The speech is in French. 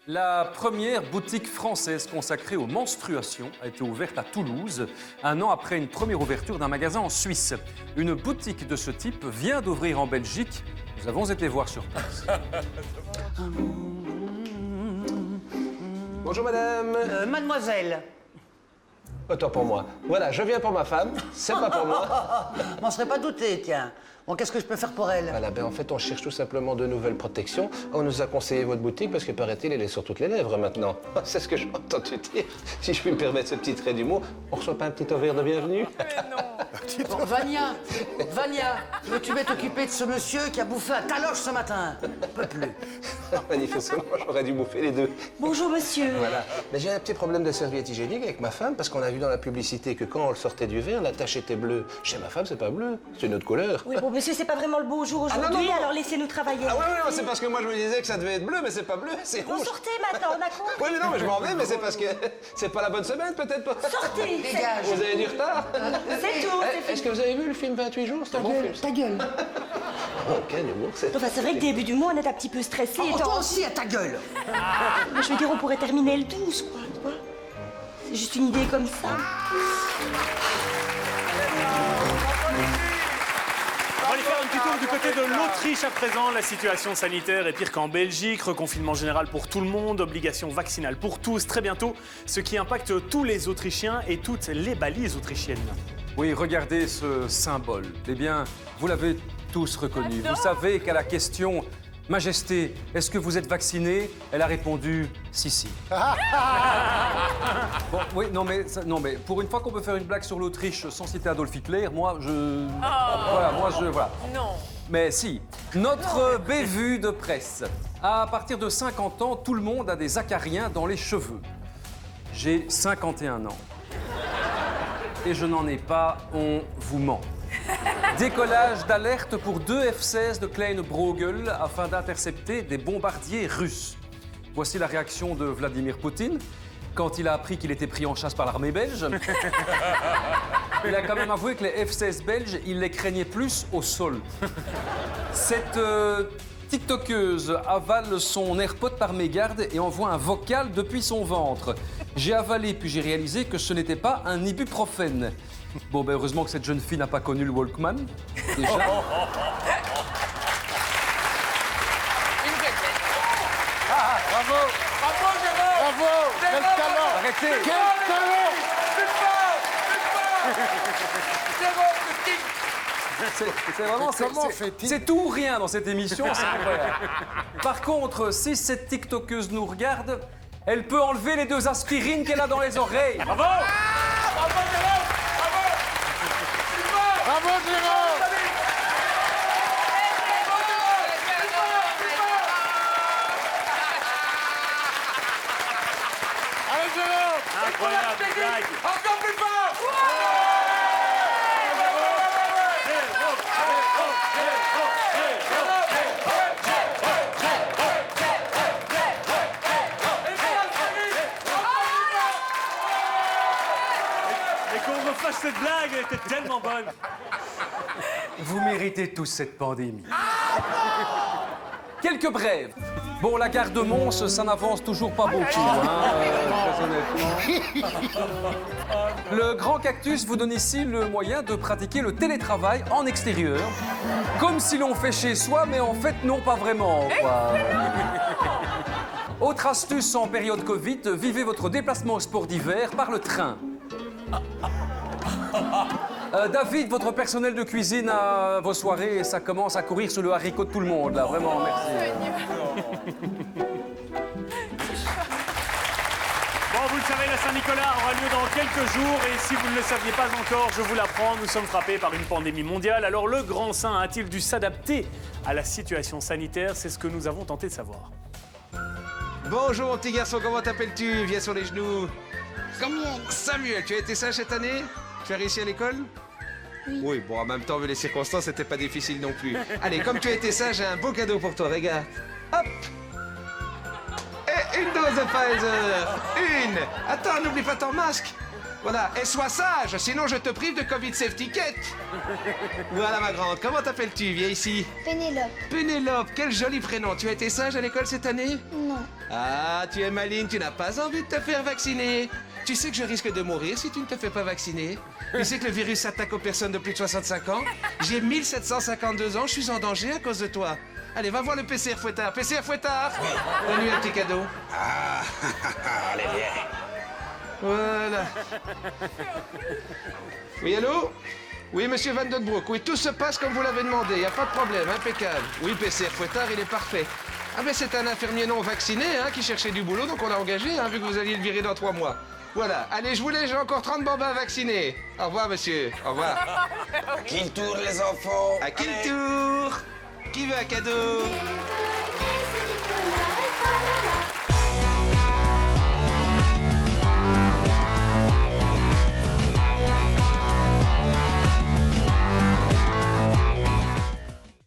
La première boutique française consacrée aux menstruations a été ouverte à Toulouse, un an après une première ouverture d'un magasin en Suisse. Une boutique de ce type vient d'ouvrir en Belgique. Nous avons été voir sur place. Bonjour madame. Mademoiselle. Autant pour moi. Voilà, je viens pour ma femme, c'est pas pour moi. M'en serais pas douté, tiens. Bon, qu'est-ce que je peux faire pour elle? Voilà, ben en fait, on cherche tout simplement de nouvelles protections. On nous a conseillé votre boutique parce que, paraît-il, elle est sur toutes les lèvres maintenant. C'est ce que j'ai entendu dire. Si je puis me permettre ce petit trait d'humour, on reçoit pas un petit ovaire de bienvenue? Bon, Vania, veux-tu m'être occupée de ce monsieur qui a bouffé un taloche ce matin? Je peux plus. Manifestement, j'aurais dû bouffer les deux. Bonjour, monsieur. Voilà. Mais j'ai un petit problème de serviette hygiénique avec ma femme parce qu'on a vu dans la publicité que quand on le sortait du verre, la tache était bleue. Chez ma femme, c'est pas bleu, c'est une autre couleur. Oui, bon, monsieur, c'est pas vraiment le beau jour aujourd'hui, non. alors laissez-nous travailler. Ah oui, c'est parce que moi je me disais que ça devait être bleu, mais c'est pas bleu, c'est Vous rouge. sortez maintenant, on a compris. Oui, mais non, mais je m'en vais, mais c'est parce que c'est pas la bonne semaine, peut-être pas. Sortez. Dégage. Vous avez du retard. C'est tout. Est-ce que vous avez vu le film 28 jours? C'est un bon film. Ta gueule. Oh, quel humour, c'est... Enfin, c'est vrai que début du mois, on est un petit peu stressé. Oh, toi aussi, à ta gueule. Mais je veux dire, on pourrait terminer le 12, quoi. Tu vois, c'est juste une idée comme ça. On va aller faire un petit tour du côté de l'Autriche à présent. La situation sanitaire est pire qu'en Belgique. Reconfinement général pour tout le monde, obligation vaccinale pour tous très bientôt, ce qui impacte tous les Autrichiens et toutes les balises autrichiennes. Oui, regardez ce symbole. Eh bien, vous l'avez tous reconnu. Vous savez qu'à la question « Majesté, est-ce que vous êtes vacciné ?» Elle a répondu « Si. » Bon, oui, non mais pour une fois qu'on peut faire une blague sur l'Autriche sans citer Adolf Hitler, voilà. Non. Mais si, notre bévue de presse. À partir de 50 ans, tout le monde a des acariens dans les cheveux. J'ai 51 ans. Et je n'en ai pas, on vous ment. Décollage d'alerte pour 2 F-16 de Klein-Brogel afin d'intercepter des bombardiers russes. Voici la réaction de Vladimir Poutine quand il a appris qu'il était pris en chasse par l'armée belge. Il a quand même avoué que les F-16 belges, il les craignait plus au sol. Cette TikTokeuse avale son AirPod par mégarde et envoie un vocal depuis son ventre. J'ai avalé puis j'ai réalisé que ce n'était pas un ibuprofène. Bon, ben heureusement que cette jeune fille n'a pas connu le Walkman. Déjà. Bravo, Jérôme. Bravo, quel talent. Arrêtez. Quel talent. C'est vraiment, Comment fait-il? c'est tout ou rien dans cette émission, c'est incroyable. Par contre, si cette TikTokeuse nous regarde, elle peut enlever les 2 aspirines qu'elle a dans les oreilles. Bravo! Bravo, Jérôme. Bravo, Jérôme. Allez, Jérôme. Incroyable blague! Encore plus fort. Et qu'on refasse cette blague, elle était tellement bonne! Vous méritez tous cette pandémie. Quelques brèves. Bon, la gare de Mons, ça n'avance toujours pas beaucoup, très honnêtement. Le Grand Cactus vous donne ici le moyen de pratiquer le télétravail en extérieur. Comme si l'on fait chez soi, mais en fait, non, pas vraiment, quoi. Autre astuce en période Covid, vivez votre déplacement au sport d'hiver par le train. David, votre personnel de cuisine à vos soirées, ça commence à courir sur le haricot de tout le monde, là, vraiment, merci. Bon, vous le savez, la Saint-Nicolas aura lieu dans quelques jours et si vous ne le saviez pas encore, je vous l'apprends, nous sommes frappés par une pandémie mondiale. Alors le grand saint a-t-il dû s'adapter à la situation sanitaire? C'est ce que nous avons tenté de savoir. Bonjour mon petit garçon, comment t'appelles-tu? Viens sur les genoux. Samuel, tu as été sage cette année? Tu as réussi à l'école? Oui, bon, en même temps, vu les circonstances, c'était pas difficile non plus. Allez, comme tu as été sage, j'ai un beau cadeau pour toi, regarde. Hop! Et une dose de Pfizer! Une! Attends, n'oublie pas ton masque! Voilà, et sois sage, sinon je te prive de Covid Safety Kit. Voilà ma grande, comment t'appelles-tu? Viens ici. Pénélope. Pénélope, quel joli prénom. Tu as été sage à l'école cette année? Non. Ah, tu es maligne, tu n'as pas envie de te faire vacciner. Tu sais que je risque de mourir si tu ne te fais pas vacciner. Tu sais que le virus s'attaque aux personnes de plus de 65 ans. J'ai 1752 ans, je suis en danger à cause de toi. Allez, va voir le PCR Fouettard. PCR Fouettard! Donne-lui un petit cadeau. Ah, allez, viens. Voilà. Oui, allô? Oui, monsieur Van Den Broek. Oui, tout se passe comme vous l'avez demandé. Il n'y a pas de problème, impeccable. Oui, PCR Fouettard, il est parfait. Ah, mais c'est un infirmier non vacciné hein, qui cherchait du boulot, donc on l'a engagé, hein, vu que vous alliez le virer dans 3 mois. Voilà. Allez, je vous laisse, j'ai encore 30 bambins vaccinés. Au revoir, monsieur. Au revoir. À qui le tour, les enfants? À qui Allez. le tour? Qui veut un cadeau?